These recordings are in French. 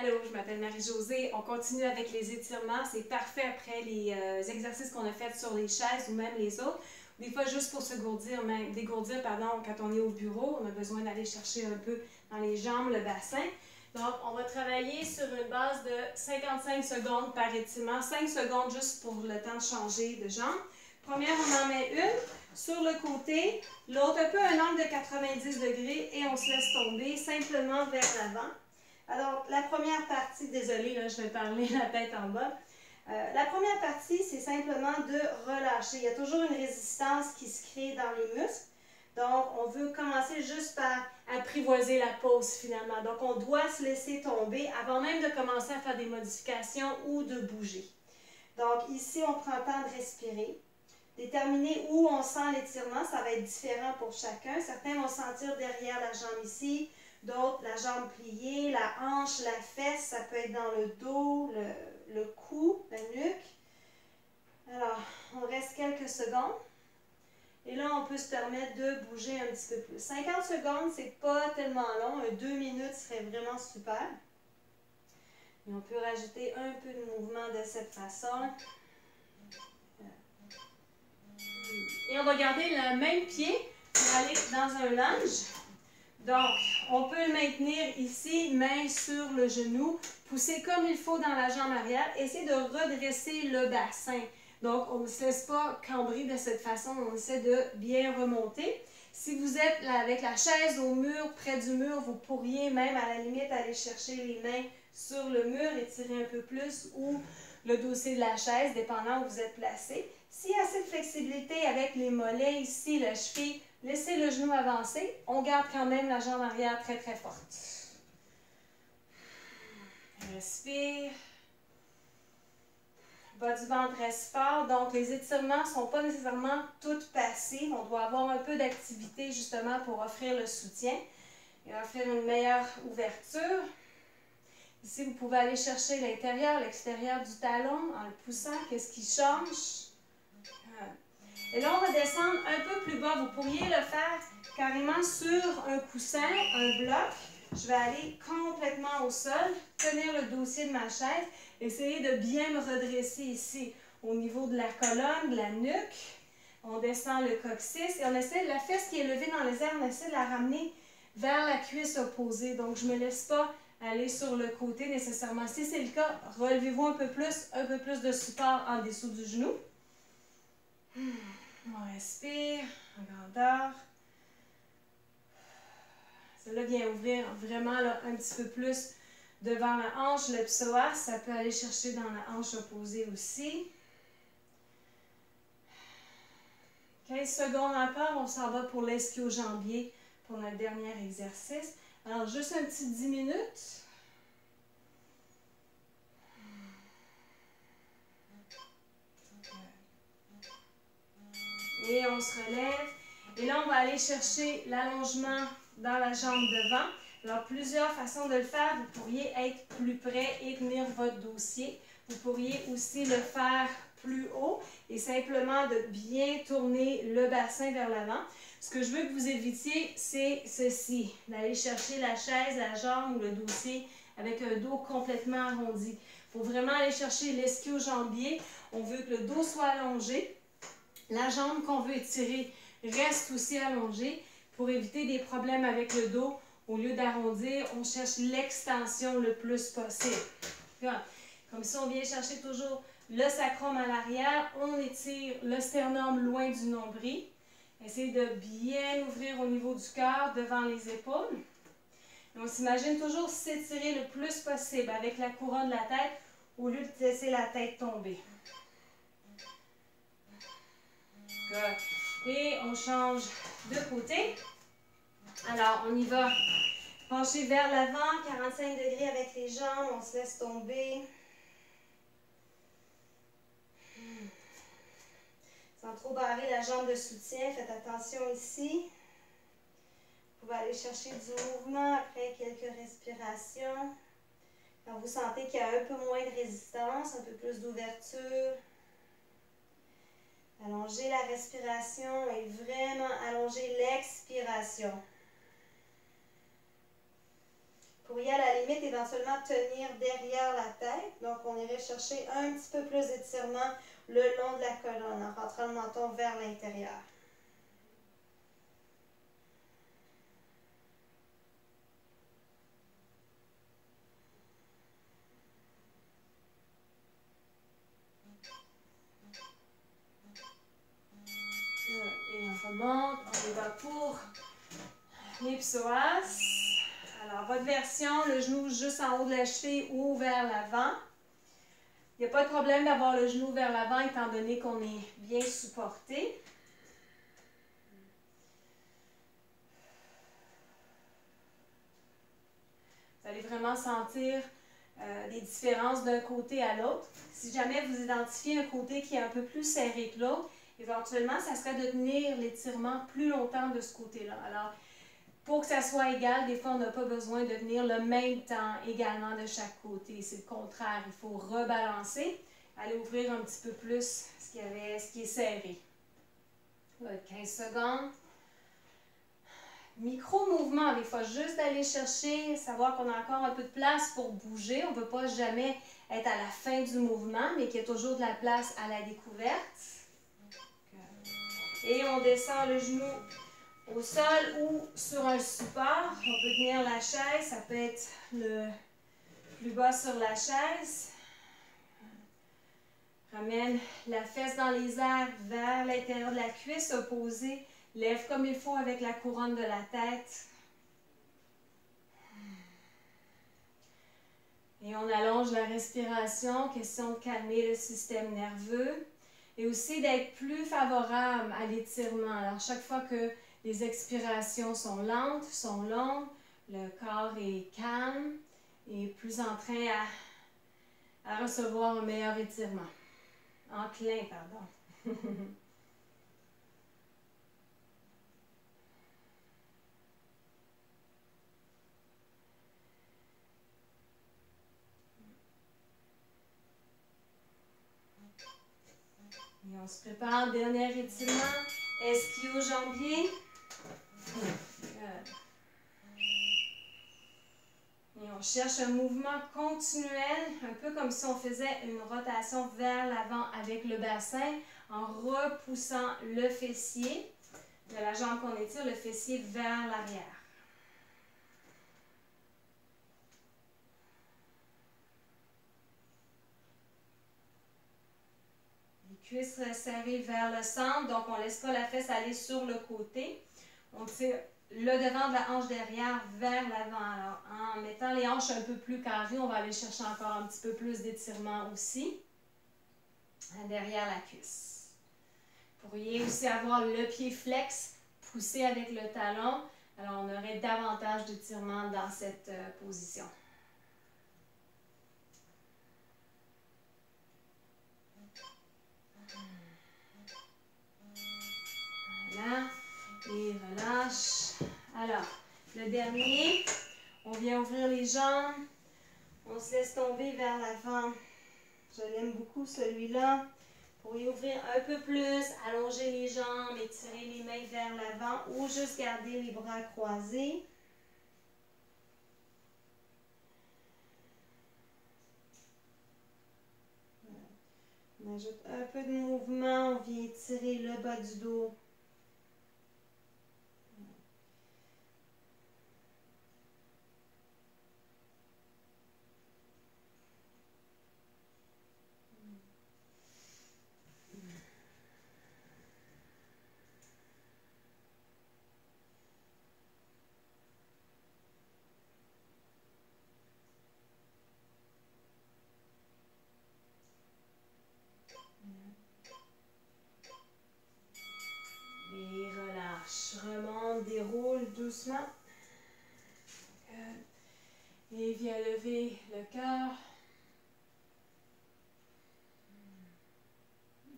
Allô, je m'appelle Marie-Josée. On continue avec les étirements. C'est parfait après les exercices qu'on a faits sur les chaises ou même les autres. Des fois, juste pour se dégourdir, quand on est au bureau, on a besoin d'aller chercher un peu dans les jambes, le bassin. Donc, on va travailler sur une base de 55 secondes par étirement. 5 secondes juste pour le temps de changer de jambe. Première, on en met une sur le côté, l'autre un peu un angle de 90 degrés et on se laisse tomber simplement vers l'avant. Alors, la première partie, désolée, là, je vais parler la tête en bas. La première partie, c'est simplement de relâcher. Il y a toujours une résistance qui se crée dans les muscles. Donc, on veut commencer juste par apprivoiser la pose finalement. Donc, on doit se laisser tomber avant même de commencer à faire des modifications ou de bouger. Donc, ici, on prend le temps de respirer. Déterminer où on sent l'étirement, ça va être différent pour chacun. Certains vont sentir derrière la jambe ici, d'autres la jambe pliée, la hanche, la fesse, ça peut être dans le dos, le cou, la nuque. Alors, on reste quelques secondes. Et là, on peut se permettre de bouger un petit peu plus. 50 secondes, c'est pas tellement long. 2 minutes serait vraiment super. Et on peut rajouter un peu de mouvement de cette façon. Et on va garder le même pied pour aller dans un lunge. Donc, on peut le maintenir ici, main sur le genou, pousser comme il faut dans la jambe arrière, essayer de redresser le bassin. Donc, on ne se laisse pas cambrer de cette façon, on essaie de bien remonter. Si vous êtes là avec la chaise au mur, près du mur, vous pourriez même à la limite aller chercher les mains sur le mur et tirer un peu plus ou le dossier de la chaise, dépendant où vous êtes placé. S'il y a assez de flexibilité avec les mollets ici, la cheville, laissez le genou avancer. On garde quand même la jambe arrière très très forte. Respire. Bas du ventre reste fort. Donc, les étirements ne sont pas nécessairement tous passifs. On doit avoir un peu d'activité justement pour offrir le soutien et offrir une meilleure ouverture. Ici, vous pouvez aller chercher l'intérieur, l'extérieur du talon en le poussant. Qu'est-ce qui change? Et là, on va descendre un peu plus bas. Vous pourriez le faire carrément sur un coussin, un bloc. Je vais aller complètement au sol, tenir le dossier de ma chaise, essayer de bien me redresser ici au niveau de la colonne, de la nuque. On descend le coccyx et on essaie, la fesse qui est levée dans les airs, on essaie de la ramener vers la cuisse opposée. Donc, je ne me laisse pas aller sur le côté nécessairement. Si c'est le cas, relevez-vous un peu plus de support en dessous du genou. On respire en grandeur. Cela vient ouvrir vraiment là, un petit peu plus devant la hanche, le psoas. Ça peut aller chercher dans la hanche opposée aussi. 15 secondes encore, on s'en va pour l'ischio-jambier pour notre dernier exercice. Alors, juste un petit 10 minutes. Et on se relève. Et là, on va aller chercher l'allongement dans la jambe devant. Alors, plusieurs façons de le faire. Vous pourriez être plus près et tenir votre dossier. Vous pourriez aussi le faire plus haut et simplement de bien tourner le bassin vers l'avant. Ce que je veux que vous évitiez, c'est ceci, d'aller chercher la chaise, la jambe ou le dossier avec un dos complètement arrondi. Il faut vraiment aller chercher l'ischio-jambier. On veut que le dos soit allongé. La jambe qu'on veut étirer reste aussi allongée pour éviter des problèmes avec le dos. Au lieu d'arrondir, on cherche l'extension le plus possible. Comme ça, on vient chercher toujours le sacrum à l'arrière. On étire le sternum loin du nombril. Essayez de bien ouvrir au niveau du cœur, devant les épaules. Et on s'imagine toujours s'étirer le plus possible avec la couronne de la tête au lieu de laisser la tête tomber. Et on change de côté. Alors, on y va. Pencher vers l'avant, 45 degrés avec les jambes, on se laisse tomber. Sans trop barrer la jambe de soutien, faites attention ici. Vous pouvez aller chercher du mouvement après quelques respirations. Quand vous sentez qu'il y a un peu moins de résistance, un peu plus d'ouverture. Allongez la respiration et vraiment allongez l'expiration. pourriez à la limite éventuellement tenir derrière la tête. Donc, on irait chercher un petit peu plus d'étirement le long de la colonne en rentrant le menton vers l'intérieur. Et on remonte, on y va pour les psoas. Alors, votre version, le genou juste en haut de la cheville ou vers l'avant. Il n'y a pas de problème d'avoir le genou vers l'avant étant donné qu'on est bien supporté. Vous allez vraiment sentir des différences d'un côté à l'autre. Si jamais vous identifiez un côté qui est un peu plus serré que l'autre, éventuellement, ça serait de tenir l'étirement plus longtemps de ce côté-là. Alors, pour que ça soit égal, des fois, on n'a pas besoin de tenir le même temps également de chaque côté. C'est le contraire. Il faut rebalancer. Allez ouvrir un petit peu plus ce qui est serré. 15 secondes. Micro-mouvement, des fois, juste d'aller chercher, savoir qu'on a encore un peu de place pour bouger. On ne peut pas jamais être à la fin du mouvement, mais qu'il y a toujours de la place à la découverte. Et on descend le genou au sol ou sur un support. On peut tenir la chaise, ça peut être le plus bas sur la chaise. Ramène la fesse dans les airs vers l'intérieur de la cuisse opposée. Lève comme il faut avec la couronne de la tête. Et on allonge la respiration, question de calmer le système nerveux. Et aussi d'être plus favorable à l'étirement. Alors, chaque fois que les expirations sont lentes, sont longues, le corps est calme et plus enclin à recevoir un meilleur étirement. Enclin, pardon. Et on se prépare, dernier étirement, ischio-jambier. Et on cherche un mouvement continuel, un peu comme si on faisait une rotation vers l'avant avec le bassin, en repoussant le fessier de la jambe qu'on étire, le fessier vers l'arrière. Cuisses serrées vers le centre, donc on ne laisse pas la fesse aller sur le côté. On tire le devant de la hanche derrière vers l'avant. Alors, en mettant les hanches un peu plus carrées, on va aller chercher encore un petit peu plus d'étirement aussi derrière la cuisse. Vous pourriez aussi avoir le pied flex, poussé avec le talon. Alors, on aurait davantage d'étirement dans cette position. Voilà. Et relâche. Alors, le dernier, on vient ouvrir les jambes. On se laisse tomber vers l'avant. Je l'aime beaucoup celui-là. Vous pourriez ouvrir un peu plus, allonger les jambes, étirer les mains vers l'avant ou juste garder les bras croisés. On ajoute un peu de mouvement, on vient étirer le bas du dos. Et relâche. Remonte, déroule doucement. Et viens lever le cœur.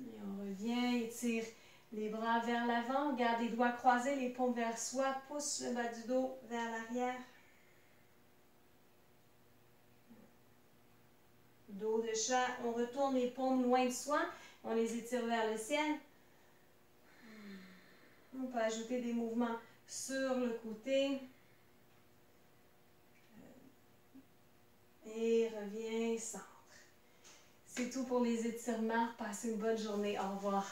Et on revient, étire les bras vers l'avant. Garde les doigts croisés, les paumes vers soi. Pousse le bas du dos vers l'arrière. Dos de chat, on retourne les paumes loin de soi. On les étire vers le ciel. On peut ajouter des mouvements sur le côté. plein centre. C'est tout pour les étirements. Passez une bonne journée. Au revoir.